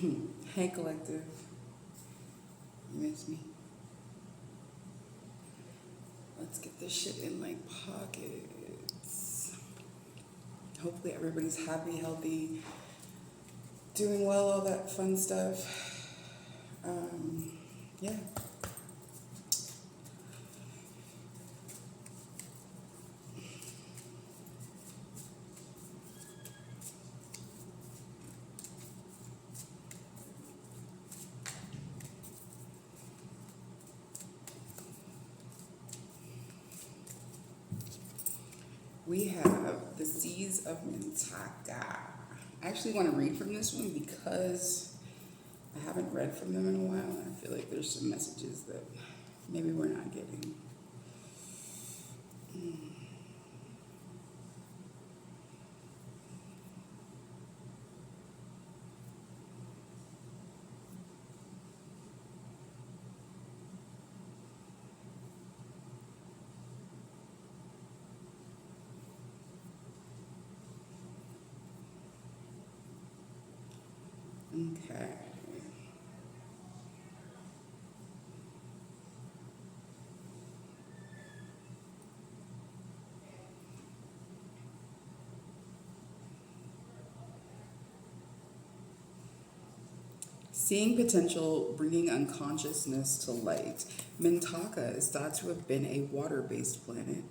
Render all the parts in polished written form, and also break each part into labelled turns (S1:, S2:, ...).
S1: Hey, collective. You miss me? Let's get this shit in like pockets. Hopefully, everybody's happy, healthy, doing well, all that fun stuff. Yeah. We have the Seas of Mintaka. I actually want to read from this one because I haven't read from them in a while, and I feel like there's some messages that maybe we're not getting. Okay. Seeing potential, bringing unconsciousness to light. Mintaka is thought to have been a water-based planet,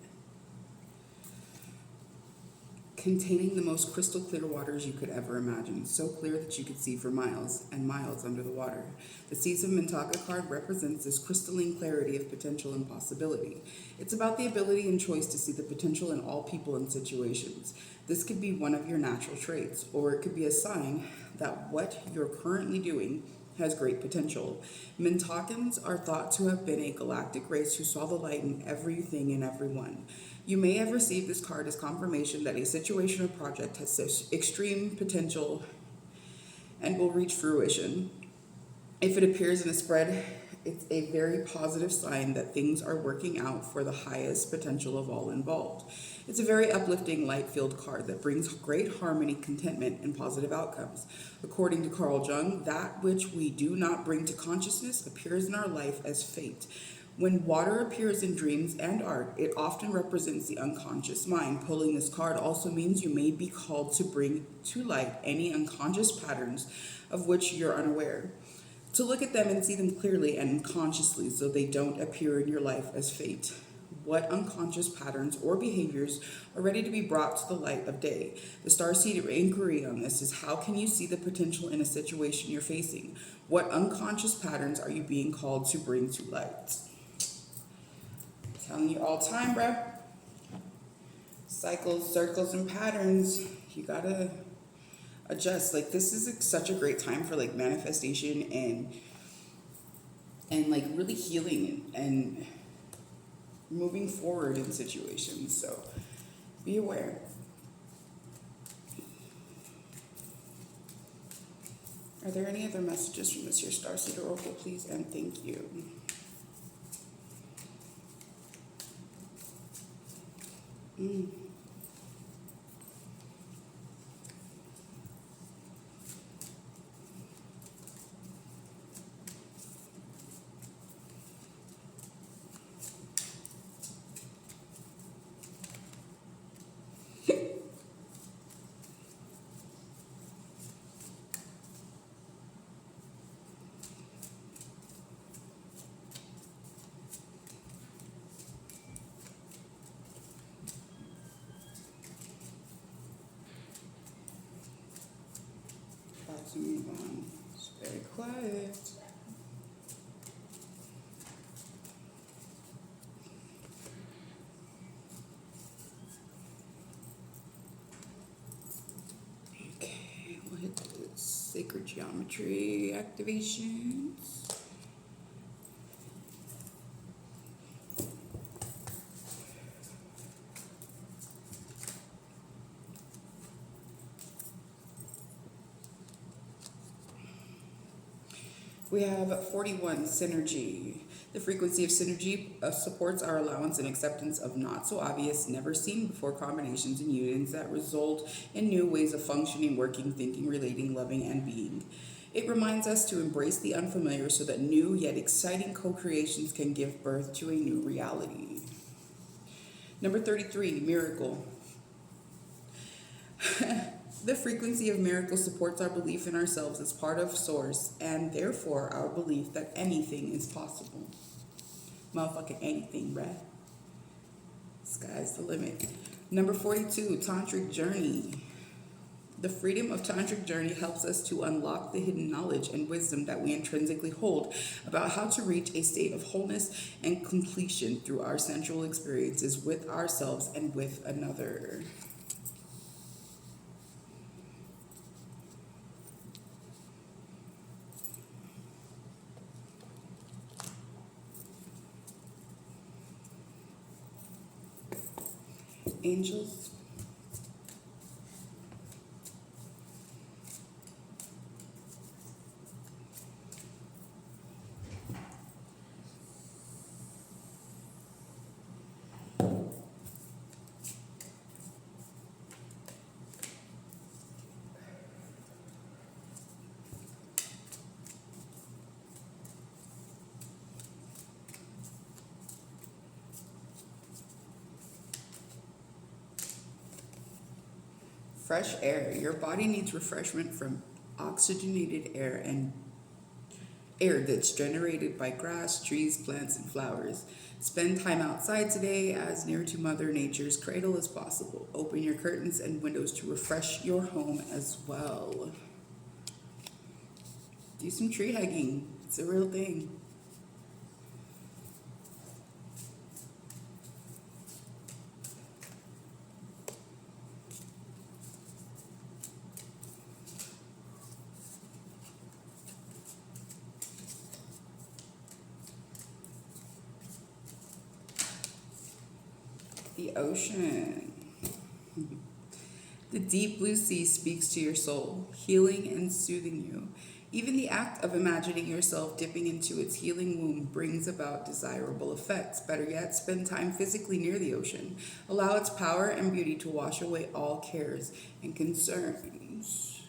S1: containing the most crystal clear waters you could ever imagine, so clear that you could see for miles and miles under the water. The Seas of Mintaka card represents this crystalline clarity of potential and possibility. It's about the ability and choice to see the potential in all people and situations. This could be one of your natural traits, or it could be a sign that what you're currently doing has great potential. Mintakans are thought to have been a galactic race who saw the light in everything and everyone. You may have received this card as confirmation that a situation or project has such extreme potential and will reach fruition. If it appears in a spread, it's a very positive sign that things are working out for the highest potential of all involved. It's a very uplifting, light-filled card that brings great harmony, contentment, and positive outcomes. According to Carl Jung, that which we do not bring to consciousness appears in our life as fate. When water appears in dreams and art, it often represents the unconscious mind. Pulling this card also means you may be called to bring to light any unconscious patterns of which you're unaware. To look at them and see them clearly and consciously so they don't appear in your life as fate. What unconscious patterns or behaviors are ready to be brought to the light of day? The star-seed inquiry on this is, how can you see the potential in a situation you're facing? What unconscious patterns are you being called to bring to light? Telling you all time, bro. Cycles, circles, and patterns. You gotta adjust. Like, this is such a great time for like manifestation and like really healing and moving forward in situations. So be aware. Are there any other messages from this year's Starseed Oracle, please? And thank you. About to move on. It's very quiet. Okay, we'll hit the sacred geometry activations. We have 41, synergy. The frequency of synergy supports our allowance and acceptance of not so obvious, never seen before combinations and unions that result in new ways of functioning, working, thinking, relating, loving, and being. It reminds us to embrace the unfamiliar so that new yet exciting co creations can give birth to a new reality. Number 33, miracle. The frequency of miracles supports our belief in ourselves as part of Source, and therefore our belief that anything is possible. Motherfucking anything, bruh. Sky's the limit. Number 42, tantric journey. The freedom of tantric journey helps us to unlock the hidden knowledge and wisdom that we intrinsically hold about how to reach a state of wholeness and completion through our sensual experiences with ourselves and with another. Angels. Fresh air. Your body needs refreshment from oxygenated air and air that's generated by grass, trees, plants, and flowers. Spend time outside today as near to Mother Nature's cradle as possible. Open your curtains and windows to refresh your home as well. Do some tree hugging. It's a real thing. The ocean. The deep blue sea speaks to your soul, healing and soothing you. Even the act of imagining yourself dipping into its healing womb brings about desirable effects. Better yet, spend time physically near the ocean. Allow its power and beauty to wash away all cares and concerns.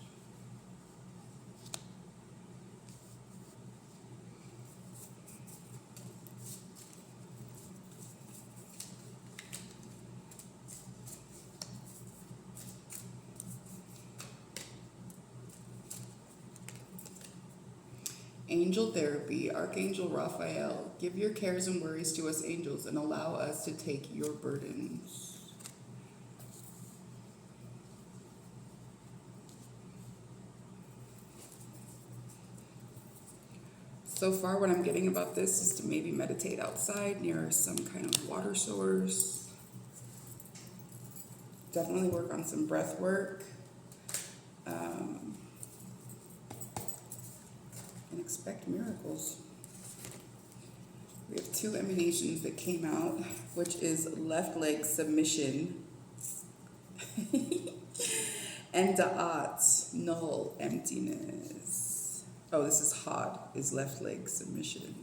S1: Angel therapy, Archangel Raphael, give your cares and worries to us angels and allow us to take your burdens. So far, what I'm getting about this is to maybe meditate outside near some kind of water source. Definitely work on some breath work. And expect miracles. We have two emanations that came out, which is left leg submission and da'at, null, emptiness. Oh, this is had, is left leg submission.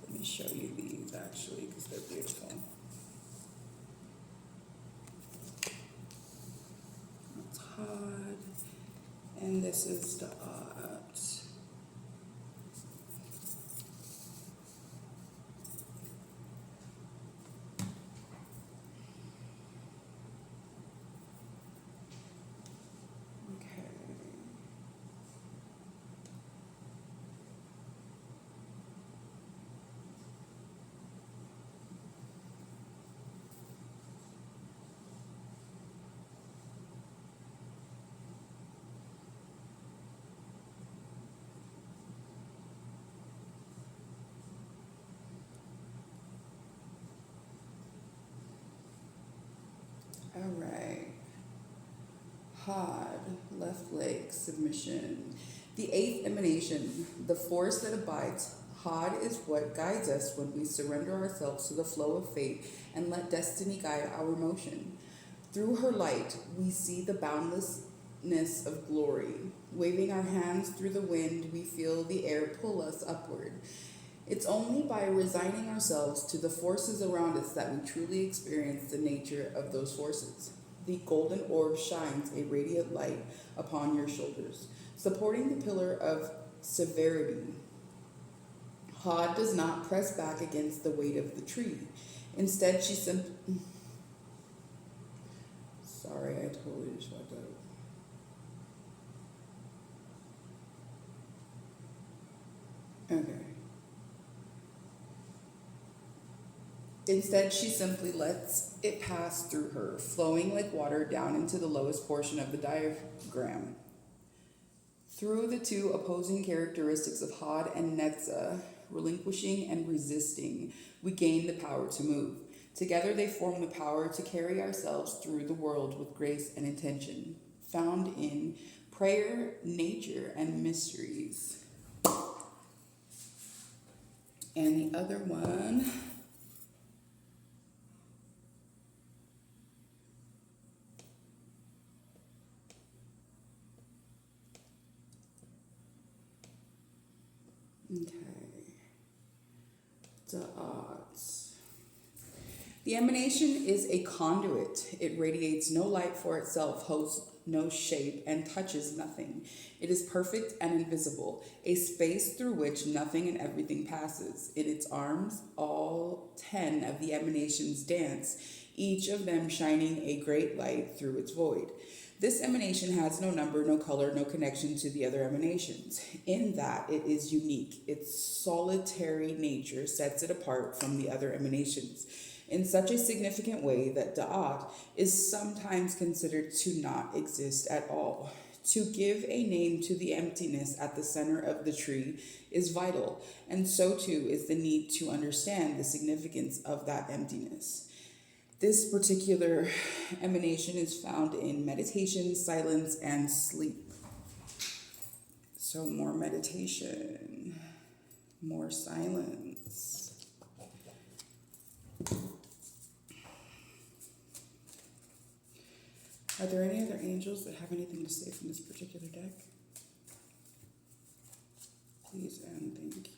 S1: Let me show you these actually, because they're beautiful. That's had, and this is da'at. All right. Had, left leg, submission. The eighth emanation, the force that abides. Had is what guides us when we surrender ourselves to the flow of fate and let destiny guide our motion. Through her light, we see the boundlessness of glory. Waving our hands through the wind, we feel the air pull us upward. It's only by resigning ourselves to the forces around us that we truly experience the nature of those forces. The golden orb shines a radiant light upon your shoulders. Supporting the pillar of severity, Hod does not press back against the weight of the tree. Instead, she simply... Sorry, I totally just fucked up. Okay. Instead, she simply lets it pass through her, flowing like water down into the lowest portion of the diagram. Through the two opposing characteristics of Hod and Netzah, relinquishing and resisting, we gain the power to move. Together they form the power to carry ourselves through the world with grace and intention, found in prayer, nature, and mysteries. And the other one... Okay. Da'at. The emanation is a conduit. It radiates no light for itself, holds no shape, and touches nothing. It is perfect and invisible, a space through which nothing and everything passes. In its arms, all 10 of the emanations dance, each of them shining a great light through its void. This emanation has no number, no color, no connection to the other emanations. In that, it is unique. Its solitary nature sets it apart from the other emanations in such a significant way that Da'at is sometimes considered to not exist at all. To give a name to the emptiness at the center of the tree is vital, and so too is the need to understand the significance of that emptiness. This particular emanation is found in meditation, silence, and sleep. So more meditation, more silence. Are there any other angels that have anything to say from this particular deck? Please and thank you.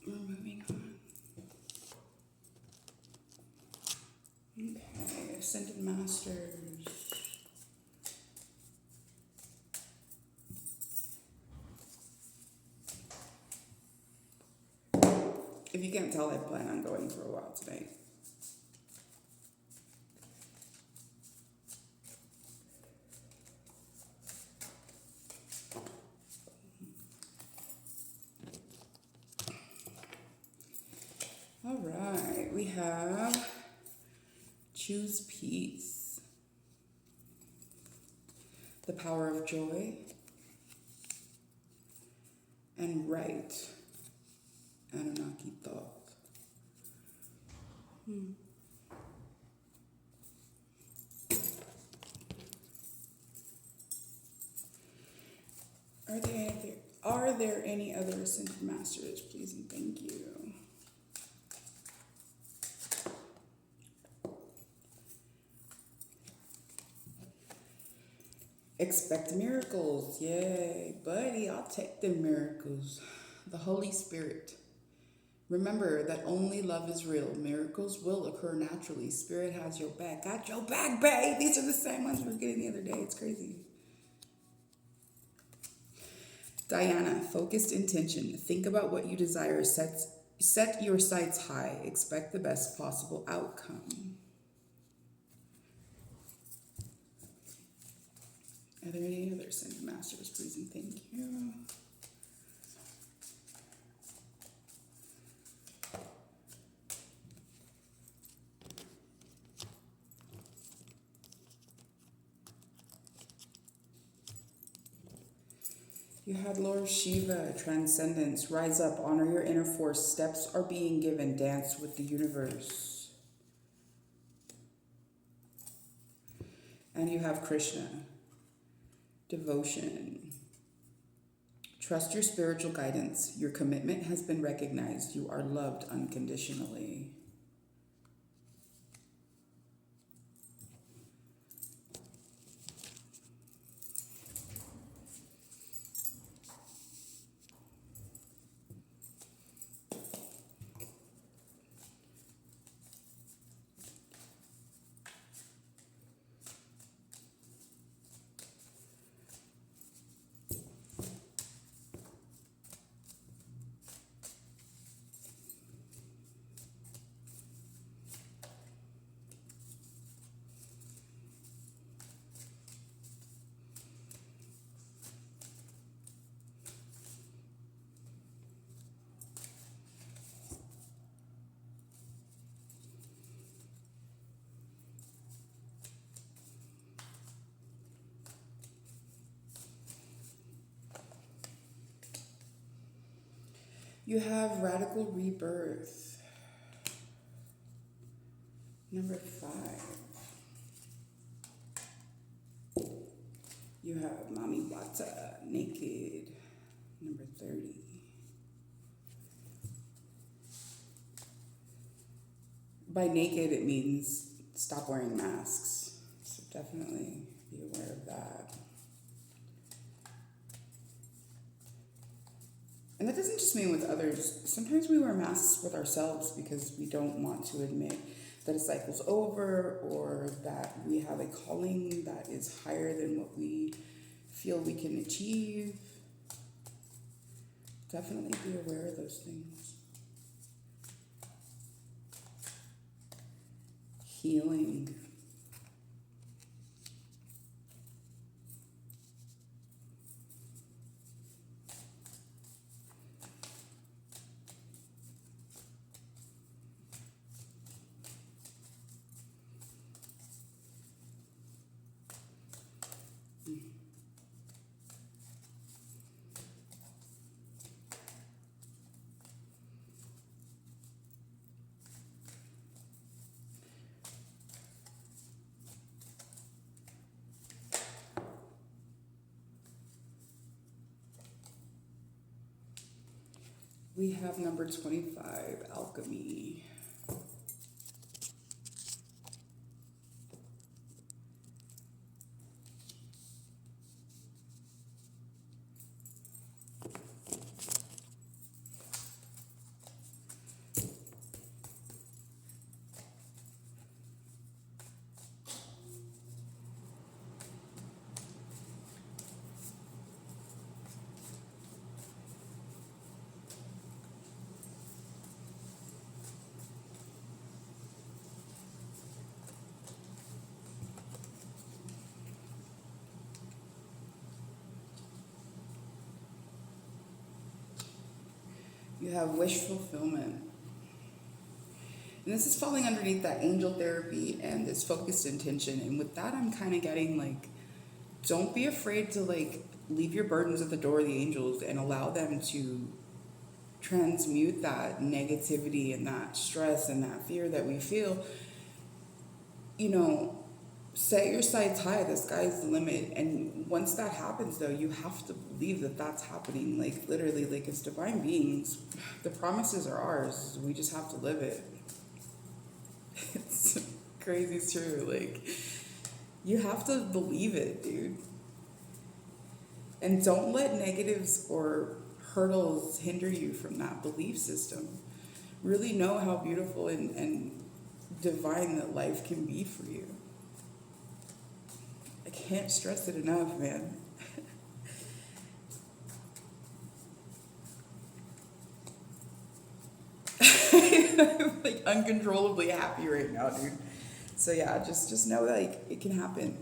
S1: We're moving on. Okay, Ascended Masters. If you can't tell, I plan on going for a while tonight. All right, we have choose peace, the power of joy, and right, Anunnaki thought. Are there any other Ascended Masters, please and thank you. Expect miracles. Yay, buddy, I'll take the miracles. The Holy Spirit. Remember that only love is real. Miracles will occur naturally. Spirit has your back. Got your back, babe. These are the same ones we were getting the other day. It's crazy. Diana, focused intention. Think about what you desire. Set your sights high. Expect the best possible outcome. Are there any other Ascended Masters, please and thank you. You had Lord Shiva, transcendence. Rise up, honor your inner force. Steps are being given. Dance with the universe. And you have Krishna, devotion. Trust your spiritual guidance. Your commitment has been recognized. You are loved unconditionally. You have radical rebirth. Number 5. You have Mami Wata, naked. Number 30. By naked, it means stop wearing masks. So definitely be aware of that. And that doesn't just mean with others. Sometimes we wear masks with ourselves because we don't want to admit that a cycle's over or that we have a calling that is higher than what we feel we can achieve. Definitely be aware of those things. Healing. We have number 25, alchemy. You have wish fulfillment. And this is falling underneath that angel therapy and this focused intention. And with that, I'm kind of getting like, don't be afraid to like leave your burdens at the door of the angels and allow them to transmute that negativity and that stress and that fear that we feel. You know, set your sights high. The sky's the limit. And once that happens, though, you have to believe that that's happening. Like, literally, like, as divine beings, the promises are ours. We just have to live it. It's crazy true. Like, you have to believe it, dude. And don't let negatives or hurdles hinder you from that belief system. Really know how beautiful and divine that life can be for you. I can't stress it enough, man. I'm like uncontrollably happy right now, dude. So yeah, just know that like it can happen.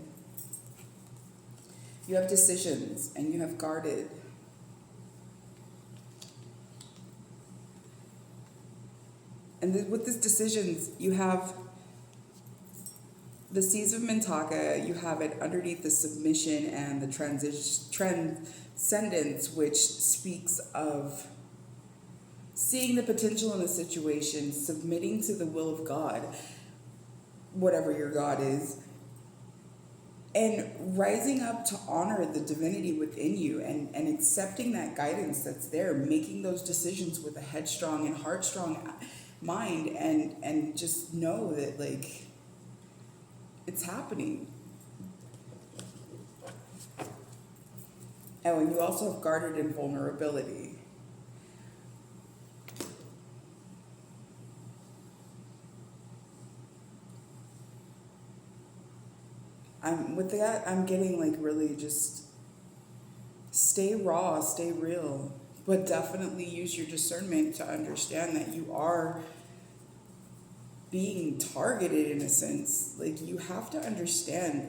S1: You have decisions and you have guarded. And with these decisions, you have the seeds of Mintaka, you have it underneath the submission and the transcendence, which speaks of seeing the potential in the situation, submitting to the will of God, whatever your God is, and rising up to honor the divinity within you and accepting that guidance that's there, making those decisions with a headstrong and heartstrong mind, and just know that like it's happening. Oh, and you also have guarded in vulnerability. With that, I'm getting like really just stay raw, stay real, but definitely use your discernment to understand that you are being targeted in a sense. Like you have to understand,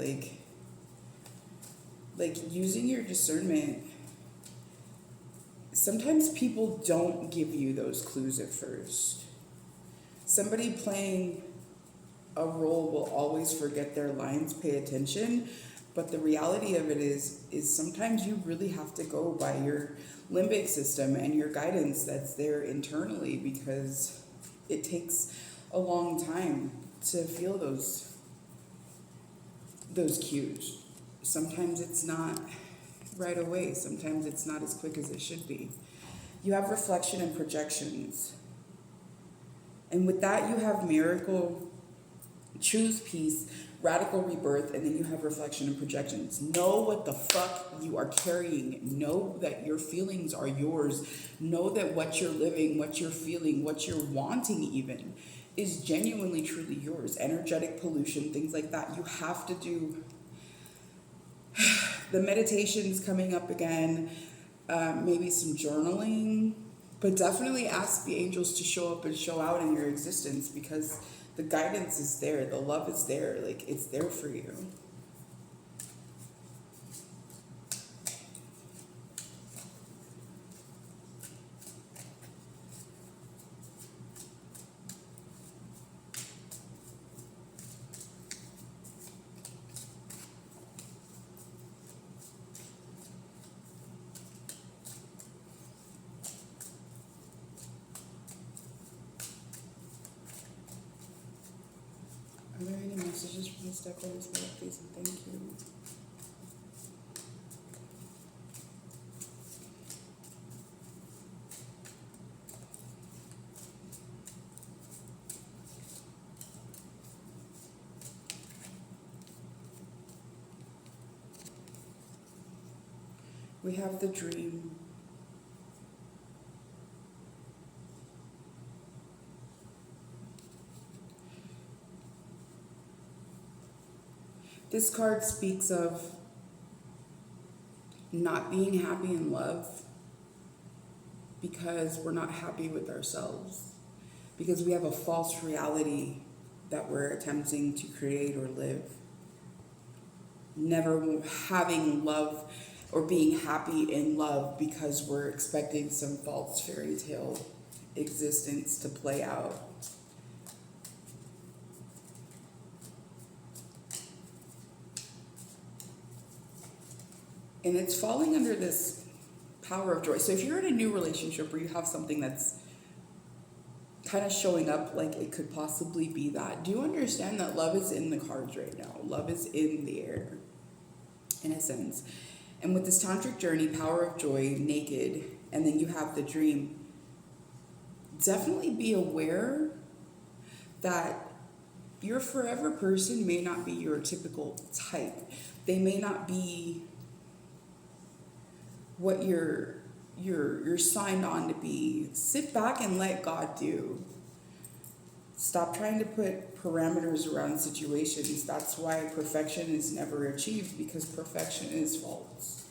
S1: like using your discernment. Sometimes people don't give you those clues at first. Somebody playing a role will always forget their lines, pay attention. But the reality of it is sometimes you really have to go by your limbic system and your guidance that's there internally, because it takes a long time to feel those cues. Sometimes it's not right away. Sometimes it's not as quick as it should be. You have reflection and projections. And with that, you have miracle, choose peace, radical rebirth, and then you have reflection and projections. Know what the fuck you are carrying. Know that your feelings are yours. Know that what you're living, what you're feeling, what you're wanting even, is genuinely, truly yours. Energetic pollution, things like that. You have to do the meditations coming up again, maybe some journaling, but definitely ask the angels to show up and show out in your existence, because the guidance is there, the love is there, like it's there for you. Are there any messages from this deck? Please and thank you. We have the dream. This card speaks of not being happy in love because we're not happy with ourselves, because we have a false reality that we're attempting to create or live. Never having love or being happy in love because we're expecting some false fairy tale existence to play out. And it's falling under this power of joy. So if you're in a new relationship or you have something that's kind of showing up like it could possibly be that, do you understand that love is in the cards right now? Love is in the air, in a sense. And with this tantric journey, power of joy, naked, and then you have the dream, definitely be aware that your forever person may not be your typical type. They may not be what you're signed on to be. Sit back and let God do. Stop trying to put parameters around situations. That's why perfection is never achieved, because perfection is false.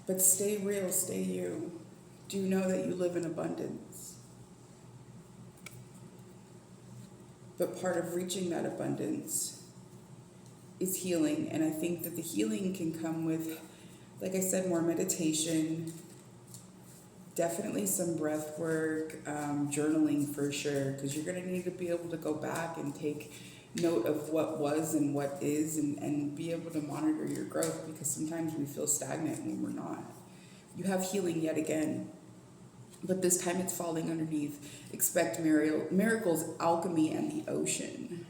S1: But stay real, stay you. Do know that you live in abundance. But part of reaching that abundance is healing. And I think that the healing can come with, like I said, more meditation, definitely some breath work, journaling for sure, because you're going to need to be able to go back and take note of what was and what is, and be able to monitor your growth, because sometimes we feel stagnant when we're not. You have healing yet again, but this time it's falling underneath. Expect miracles, alchemy, and the ocean.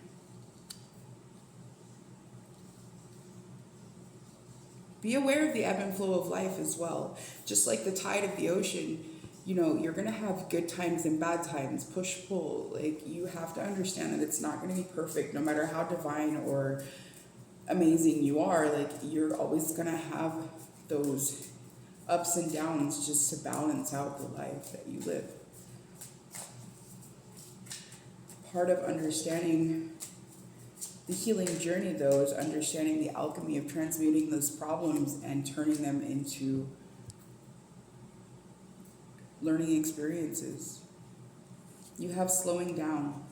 S1: Be aware of the ebb and flow of life as well. Just like the tide of the ocean, you know, you're going to have good times and bad times, push, pull. Like, you have to understand that it's not going to be perfect, no matter how divine or amazing you are. Like, you're always going to have those ups and downs just to balance out the life that you live. Part of understanding the healing journey, though, is understanding the alchemy of transmuting those problems and turning them into learning experiences. You have slowing down.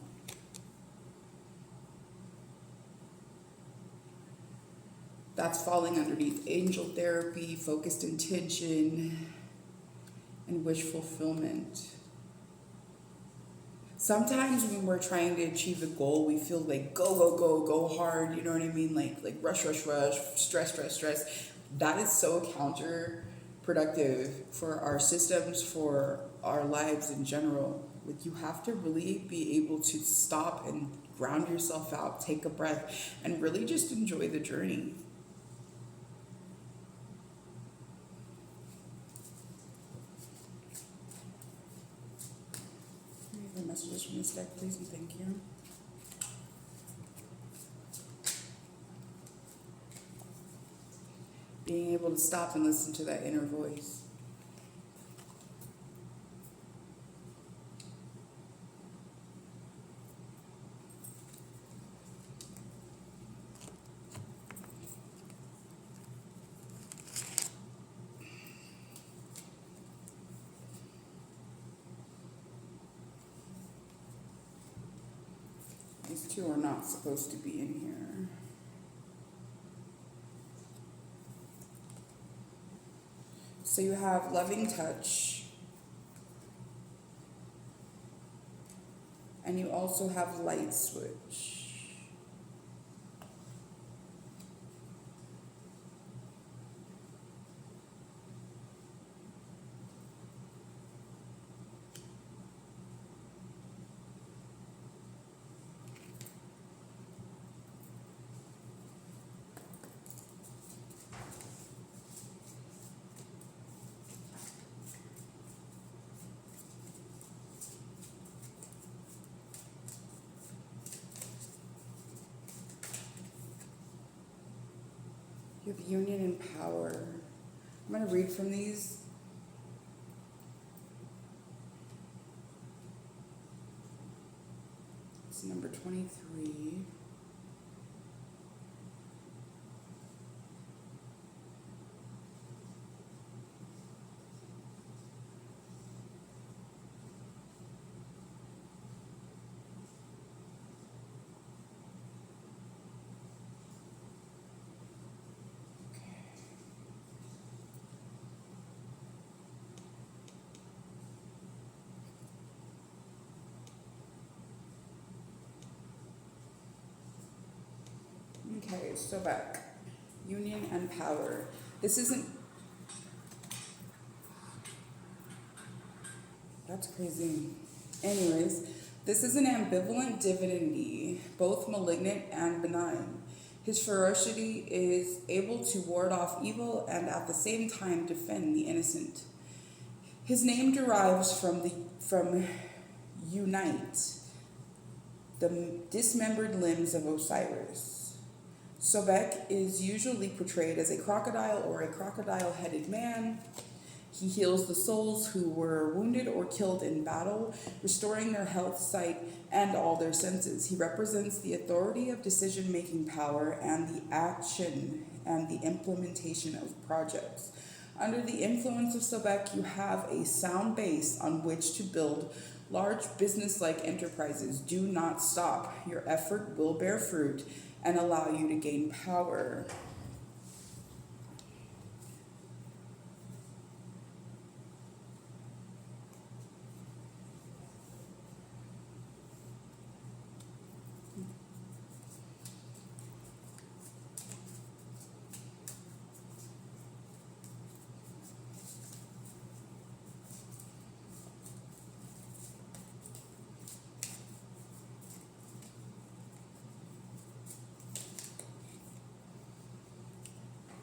S1: That's falling underneath angel therapy, focused intention, and wish fulfillment. sometimes when we're trying to achieve a goal, we feel like go hard. You know what I mean? Like rush, stress. That is so counterproductive for our systems, for our lives in general. Like, you have to really be able to stop and ground yourself out, take a breath, and really just enjoy the journey. Any other messages from this deck, please, and thank you. Being able to stop and listen to that inner voice. These two are not supposed to be in here. So you have loving touch, and you also have light switch. You have union and power. I'm going to read from these. It's number 23. Okay, so back. Union and power. This isn't... That's crazy. Anyways, this is an ambivalent divinity, both malignant and benign. His ferocity is able to ward off evil and at the same time defend the innocent. His name derives from unite, the dismembered limbs of Osiris. Sobek is usually portrayed as a crocodile or a crocodile-headed man. He heals the souls who were wounded or killed in battle, restoring their health, sight, and all their senses. He represents the authority of decision-making power and the action and the implementation of projects. Under the influence of Sobek, you have a sound base on which to build large business-like enterprises. Do not stop. Your effort will bear fruit and allow you to gain power.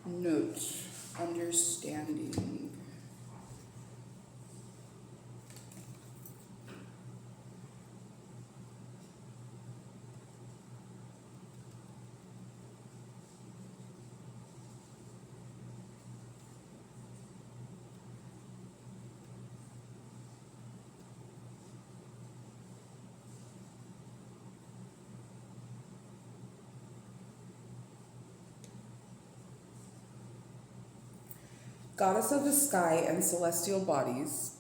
S1: Note, understanding. Goddess of the sky and celestial bodies,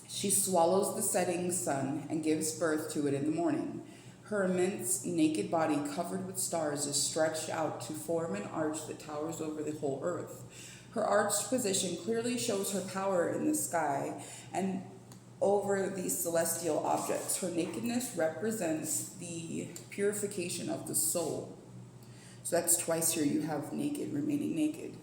S1: she swallows the setting sun and gives birth to it in the morning. Her immense naked body covered with stars is stretched out to form an arch that towers over the whole earth. Her arched position clearly shows her power in the sky and over these celestial objects. Her nakedness represents the purification of the soul. So that's twice here you have naked, remaining naked.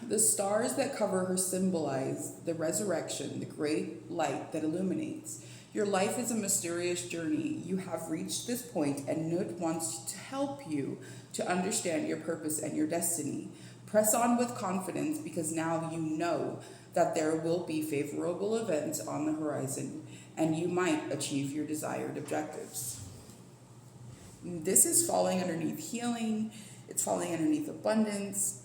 S1: The stars that cover her symbolize the resurrection, the great light that illuminates. Your life is a mysterious journey. You have reached this point, and Nut wants to help you to understand your purpose and your destiny. Press on with confidence, because now you know that there will be favorable events on the horizon, and you might achieve your desired objectives. This is falling underneath healing. It's falling underneath abundance.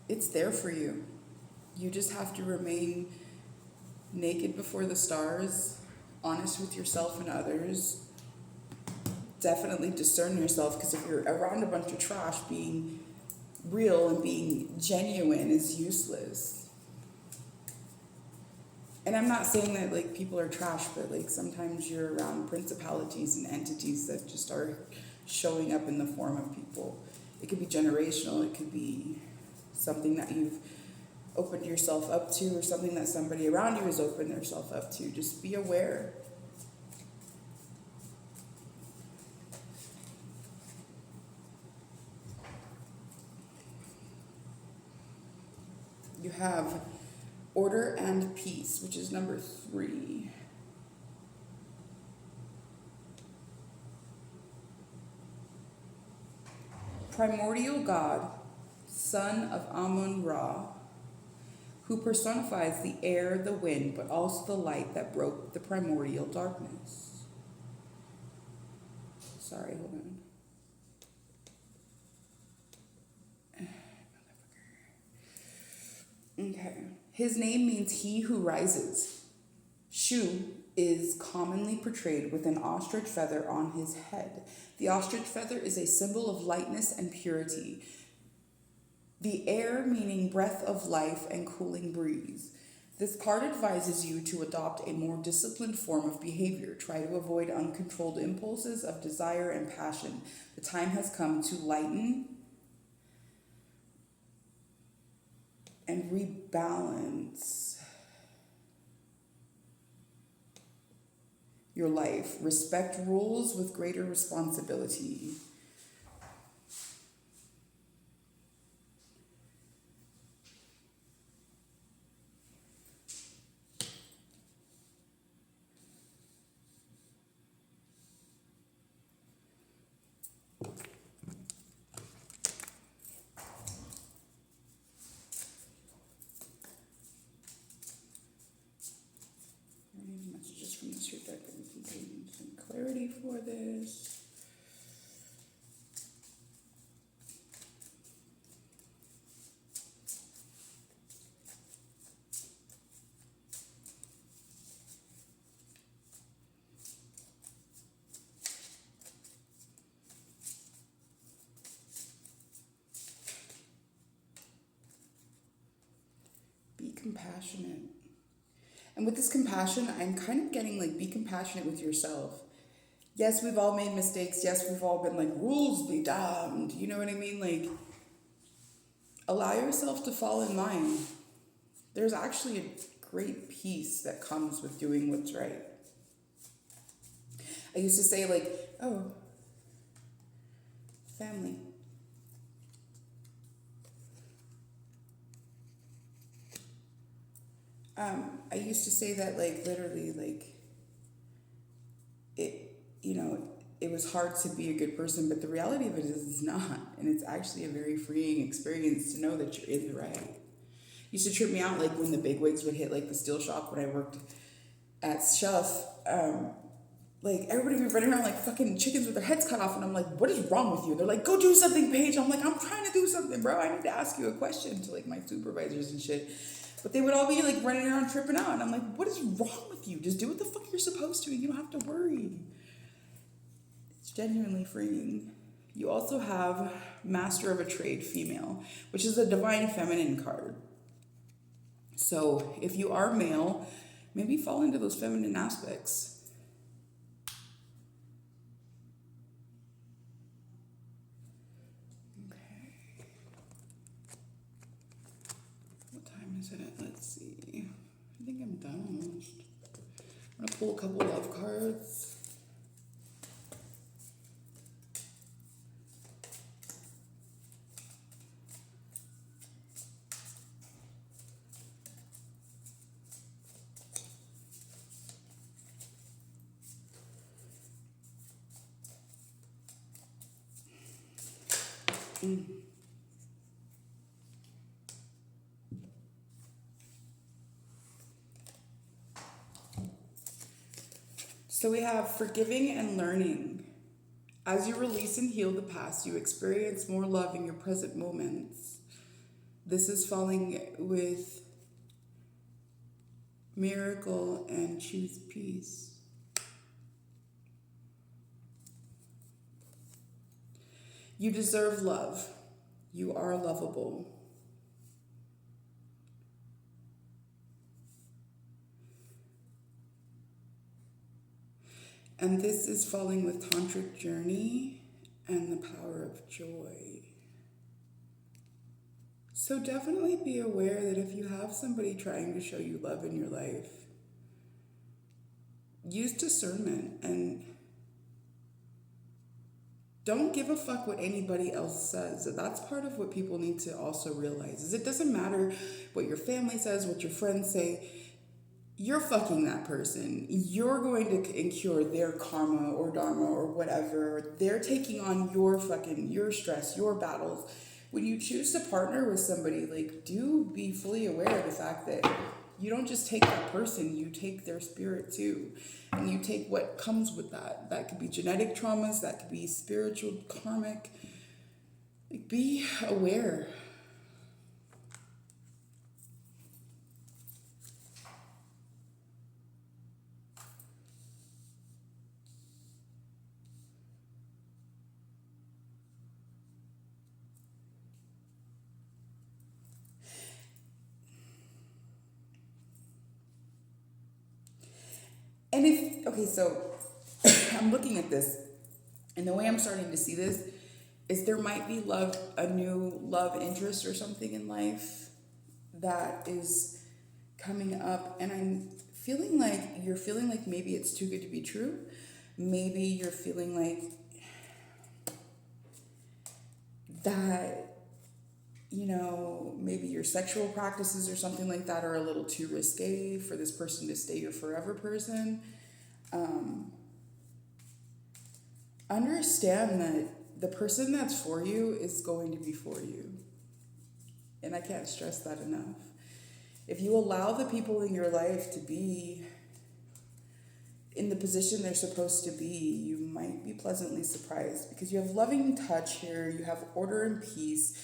S1: It's there for you. You just have to remain naked before the stars, honest with yourself and others. Definitely discern yourself, because if you're around a bunch of trash, being real and being genuine is useless. And I'm not saying that like people are trash, but like sometimes you're around principalities and entities that just are showing up in the form of people. It could be generational, it could be something that you've opened yourself up to, or something that somebody around you has opened themselves up to. Just be aware. You have order and peace, which is number 3. Primordial God, son of Amun-Ra, who personifies the air, the wind, but also the light that broke the primordial darkness. Sorry, hold on. Okay. His name means he who rises. Shu is commonly portrayed with an ostrich feather on his head. The ostrich feather is a symbol of lightness and purity. The air meaning breath of life and cooling breeze. This card advises you to adopt a more disciplined form of behavior. Try to avoid uncontrolled impulses of desire and passion. The time has come to lighten and rebalance your life. Respect rules with greater responsibility. Messages from the street deck and we can gain some clarity for this. Be compassionate. And with this compassion, I'm kind of getting like, be compassionate with yourself. Yes, we've all made mistakes. Yes, we've all been like, rules be damned. You know what I mean? Like, allow yourself to fall in line. There's actually a great peace that comes with doing what's right. I used to say like, oh, family. I used to say that like literally like it, you know, it was hard to be a good person, but the reality of it is it's not. And it's actually a very freeing experience to know that you're in the right. It used to trip me out like when the bigwigs would hit like the steel shop when I worked at Shuff. Like everybody would be running around like fucking chickens with their heads cut off, and I'm like, what is wrong with you? They're like, go do something, Paige. I'm like, I'm trying to do something, bro. I need to ask you a question to like my supervisors and shit. But they would all be like running around tripping out. And I'm like, what is wrong with you? Just do what the fuck you're supposed to and you don't have to worry. It's genuinely freeing. You also have Master of a Trade Female, which is a divine feminine card. So if you are male, maybe fall into those feminine aspects. time is it? Let's see. I think I'm done almost. I'm gonna pull a couple love cards. So we have forgiving and learning. As you release and heal the past, you experience more love in your present moments. This is falling with miracle and choose peace. You deserve love. You are lovable. And this is falling with tantric journey and the power of joy. So definitely be aware that if you have somebody trying to show you love in your life, use discernment and don't give a fuck what anybody else says. That's part of what people need to also realize is it doesn't matter what your family says, what your friends say. You're fucking that person. You're going to incur their karma or dharma or whatever. They're taking on your stress, your battles. When you choose to partner with somebody, like, do be fully aware of the fact that you don't just take that person, you take their spirit too. And you take what comes with that. That could be genetic traumas, that could be spiritual, karmic. Like, be aware. And so I'm looking at this, and the way I'm starting to see this is there might be a new love interest or something in life that is coming up, and I'm feeling like you're feeling like maybe it's too good to be true. Maybe you're feeling like that, maybe your sexual practices or something like that are a little too risque for this person to stay your forever person. Understand that the person that's for you is going to be for you. And I can't stress that enough. If you allow the people in your life to be in the position they're supposed to be, you might be pleasantly surprised because you have loving touch here, you have order and peace,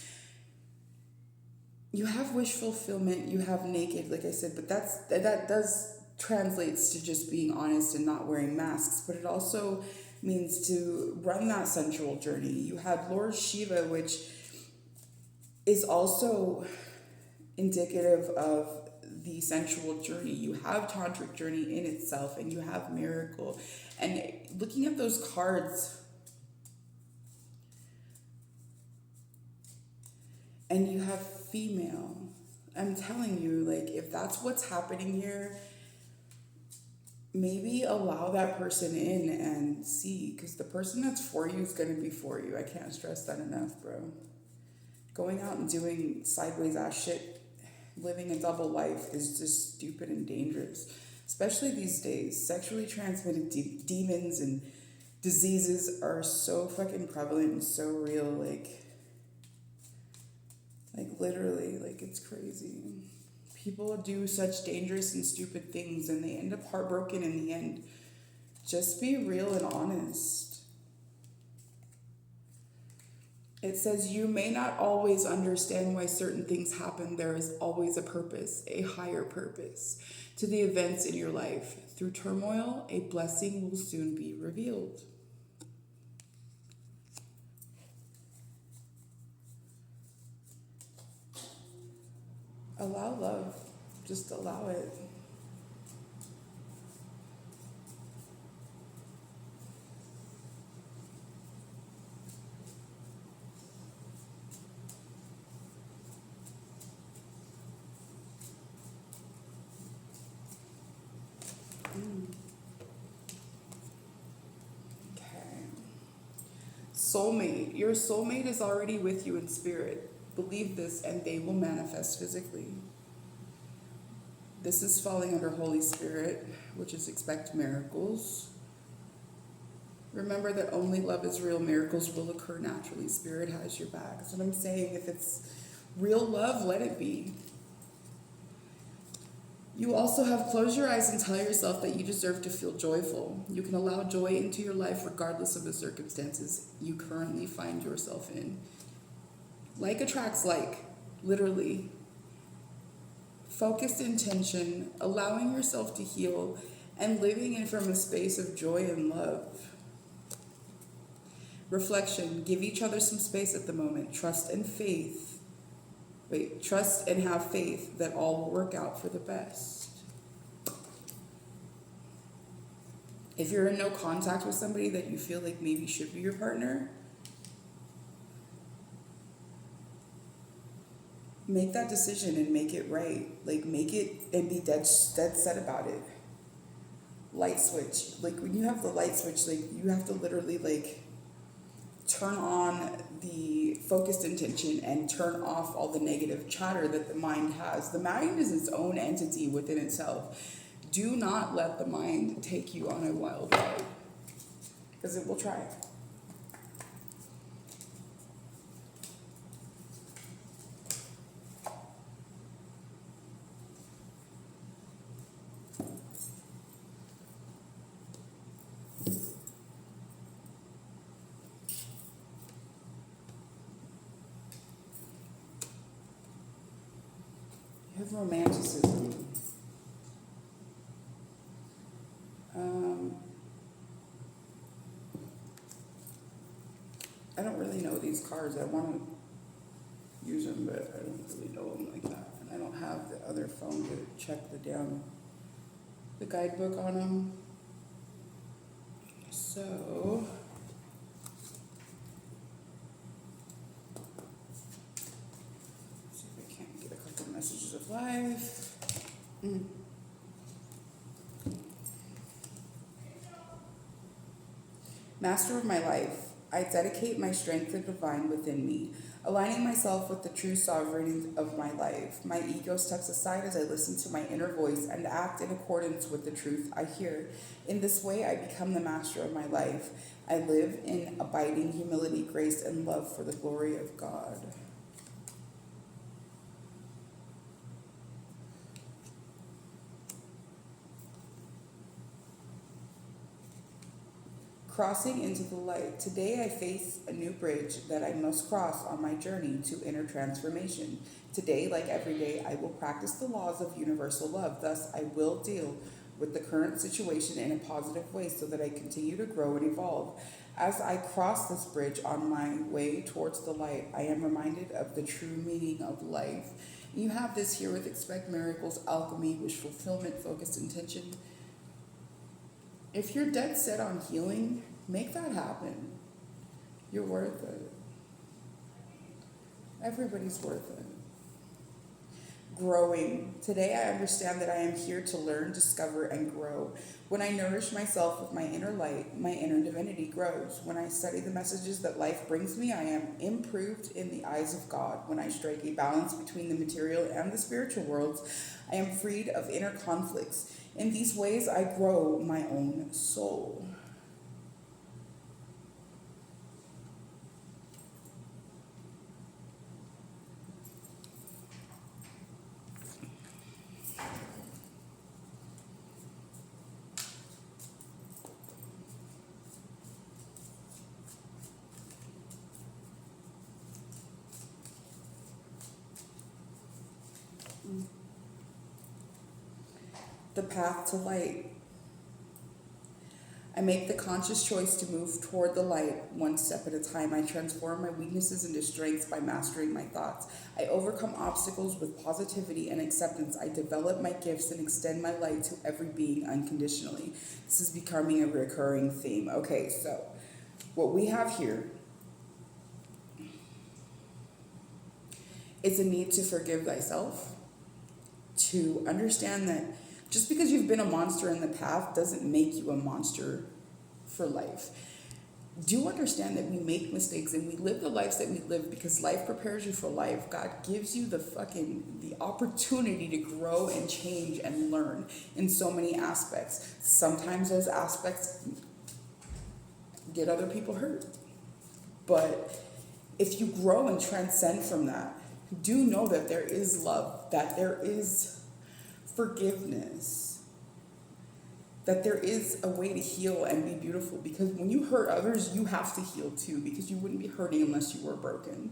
S1: you have wish fulfillment, you have naked, like I said, but that does translates to just being honest and not wearing masks, but it also means to run that sensual journey. You have Lord Shiva, which is also indicative of the sensual journey. You have tantric journey in itself, and you have miracle. And looking at those cards, and you have female, I'm telling you, like, if that's what's happening here, maybe allow that person in and see, because the person that's for you is going to be for you. I can't stress that enough, bro. Going out and doing sideways ass shit, living a double life is just stupid and dangerous, especially these days. Sexually transmitted demons and diseases are so fucking prevalent and so real, like literally, like, it's crazy. People do such dangerous and stupid things and they end up heartbroken in the end. Just be real and honest. It says you may not always understand why certain things happen. There is always a purpose, a higher purpose to the events in your life. Through turmoil, a blessing will soon be revealed. Allow love. Just allow it. Soulmate. Your soulmate is already with you in spirit. Believe this and they will manifest physically. This is falling under Holy Spirit, which is expect miracles. Remember that only love is real. Miracles will occur naturally. Spirit has your back. That's what I'm saying. If it's real love, let it be. You also have close your eyes and tell yourself that you deserve to feel joyful. You can allow joy into your life regardless of the circumstances you currently find yourself in. Like attracts like, literally. Focused intention, allowing yourself to heal, and living in from a space of joy and love. Reflection, give each other some space at the moment. Trust and have faith that all will work out for the best. If you're in no contact with somebody that you feel like maybe should be your partner, make that decision and make it right. Like, make it and be dead set about it. Light switch. Like, when you have the light switch, like, you have to literally, like, turn on the focused intention and turn off all the negative chatter that the mind has. The mind is its own entity within itself. Do not let the mind take you on a wild ride, because it will try. You have romanticism. I don't really know these cards. I want to use them, but I don't really know them like that. And I don't have the other phone to check the guidebook on them. So, let's see if I can't get a couple of messages of life. Master of my life, I dedicate my strength to the divine within me, aligning myself with the true sovereignty of my life. My ego steps aside as I listen to my inner voice and act in accordance with the truth I hear. In this way, I become the master of my life. I live in abiding humility, grace, and love for the glory of God. Crossing into the light. Today I face a new bridge that I must cross on my journey to inner transformation. Today, like every day, I will practice the laws of universal love. Thus, I will deal with the current situation in a positive way so that I continue to grow and evolve. As I cross this bridge on my way towards the light, I am reminded of the true meaning of life. You have this here with expect miracles, alchemy, wish fulfillment, focused intention. If you're dead set on healing, make that happen. You're worth it. Everybody's worth it. Growing. Today I understand that I am here to learn, discover, and grow. When I nourish myself with my inner light, my inner divinity grows. When I study the messages that life brings me, I am improved in the eyes of God. When I strike a balance between the material and the spiritual worlds, I am freed of inner conflicts. In these ways, I grow my own soul. The path to light. I make the conscious choice to move toward the light one step at a time. I transform my weaknesses into strengths by mastering my thoughts. I overcome obstacles with positivity and acceptance. I develop my gifts and extend my light to every being unconditionally. This is becoming a recurring theme. Okay, so what we have here is a need to forgive thyself, to understand that just because you've been a monster in the past doesn't make you a monster for life. do understand that we make mistakes and we live the lives that we live because life prepares you for life. God gives you the opportunity to grow and change and learn in so many aspects. Sometimes those aspects get other people hurt. But if you grow and transcend from that, do know that there is love, that there is forgiveness, that there is a way to heal and be beautiful. Because when you hurt others, you have to heal too, because you wouldn't be hurting unless you were broken.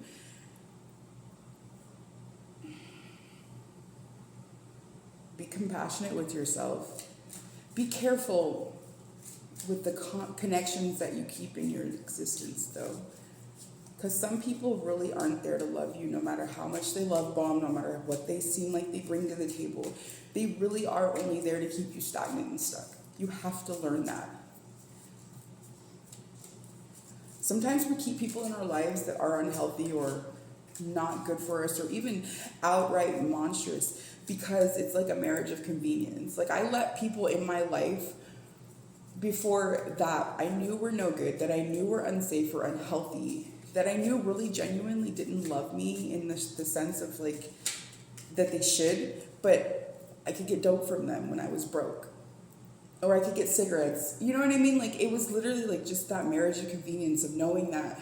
S1: Be compassionate with yourself. Be careful with the connections that you keep in your existence, though. Because some people really aren't there to love you, no matter how much they love bomb, no matter what they seem like they bring to the table. They really are only there to keep you stagnant and stuck. You have to learn that. Sometimes we keep people in our lives that are unhealthy or not good for us, or even outright monstrous, because it's like a marriage of convenience. Like, I let people in my life before that I knew were no good, that I knew were unsafe or unhealthy, that I knew really genuinely didn't love me in the sense of like that they should, but I could get dope from them when I was broke. Or I could get cigarettes. You know what I mean? Like, it was literally like just that marriage of convenience of knowing that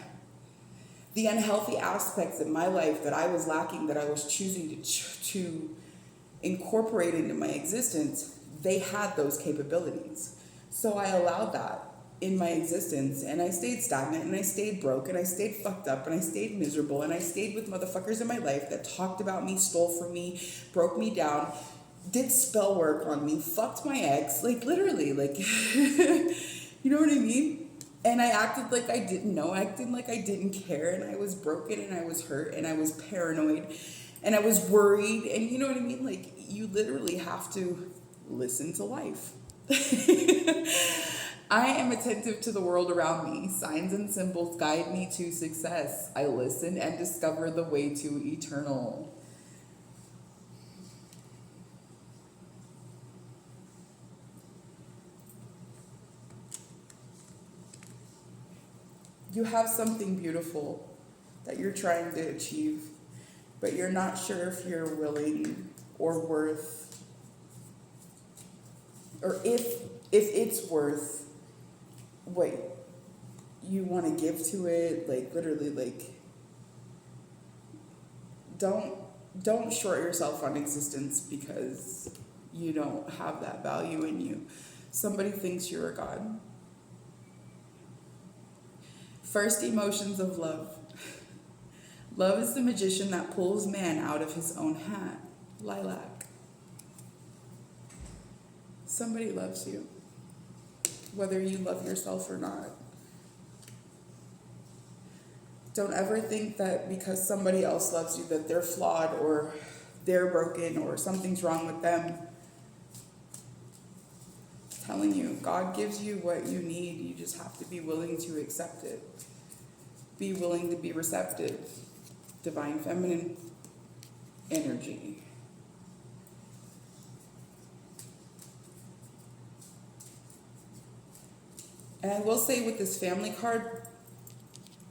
S1: the unhealthy aspects of my life that I was lacking, that I was choosing to incorporate into my existence, they had those capabilities. So I allowed that in my existence, and I stayed stagnant, and I stayed broke, and I stayed fucked up, and I stayed miserable, and I stayed with motherfuckers in my life that talked about me, stole from me, broke me down, did spell work on me, fucked my ex, like literally, like, you know what I mean? And I acted like I didn't know, acting like I didn't care, and I was broken, and I was hurt, and I was paranoid, and I was worried, and you know what I mean? Like, you literally have to listen to life. I am attentive to the world around me. Signs and symbols guide me to success. I listen and discover the way to eternal. You have something beautiful that you're trying to achieve, but you're not sure if you're willing or worth, or if it's worth what you want to give to it. Like, literally, like, don't short yourself on existence because you don't have that value in you. Somebody thinks you're a god. First, emotions of love. Love is the magician that pulls man out of his own hat. Lilac. Somebody loves you, whether you love yourself or not. Don't ever think that because somebody else loves you that they're flawed or they're broken or something's wrong with them. I'm telling you, God gives you what you need. You just have to be willing to accept it. Be willing to be receptive. Divine feminine energy. And I will say with this family card,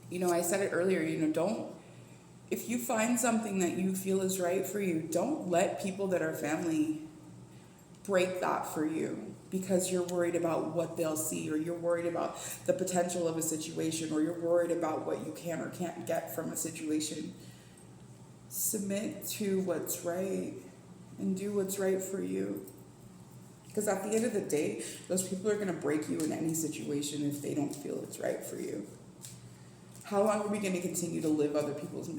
S1: you know, I said it earlier, you know, if you find something that you feel is right for you, don't let people that are family break that for you because you're worried about what they'll see, or you're worried about the potential of a situation, or you're worried about what you can or can't get from a situation. Submit to what's right and do what's right for you. Because at the end of the day, those people are going to break you in any situation if they don't feel it's right for you. How long are we going to continue to live other people's